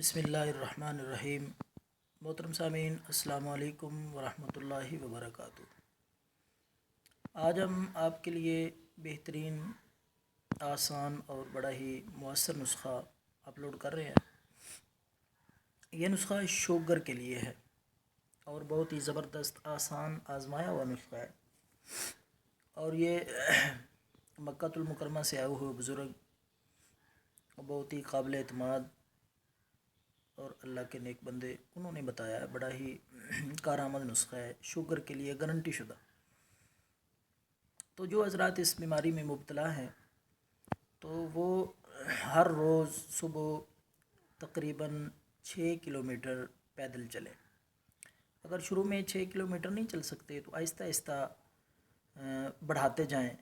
بسم اللہ الرحمن الرحیم۔ محترم سامعین، السلام علیکم ورحمۃ اللہ وبرکاتہ۔ آج ہم آپ کے لیے بہترین، آسان اور بڑا ہی مؤثر نسخہ اپلوڈ کر رہے ہیں۔ یہ نسخہ شوگر کے لیے ہے اور بہت ہی زبردست، آسان، آزمایا ہوا نسخہ ہے، اور یہ مکہ المکرمہ سے آئے ہوئے بزرگ، بہت ہی قابل اعتماد اور اللہ کے نیک بندے، انہوں نے بتایا ہے۔ بڑا ہی کارآمد نسخہ ہے، شوگر کے لیے گارنٹی شدہ۔ تو جو حضرات اس بیماری میں مبتلا ہیں تو وہ ہر روز صبح تقریباً 6 کلومیٹر پیدل چلیں۔ اگر شروع میں 6 کلومیٹر نہیں چل سکتے تو آہستہ آہستہ بڑھاتے جائیں۔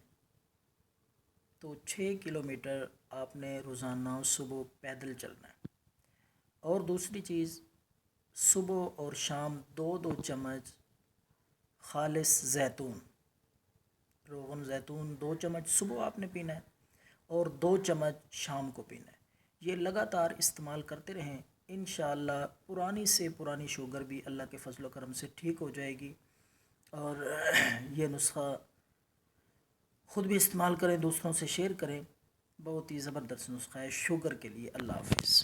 تو 6 کلومیٹر آپ نے روزانہ صبح پیدل چلنا ہے۔ اور دوسری چیز، صبح اور شام 2 چمچ خالص زیتون، روغن زیتون 2 چمچ صبح آپ نے پینا ہے اور 2 چمچ شام کو پینا ہے۔ یہ لگاتار استعمال کرتے رہیں، انشاءاللہ پرانی سے پرانی شوگر بھی اللہ کے فضل و کرم سے ٹھیک ہو جائے گی۔ اور یہ نسخہ خود بھی استعمال کریں، دوسروں سے شیئر کریں۔ بہت ہی زبردست نسخہ ہے شوگر کے لیے۔ اللہ حافظ۔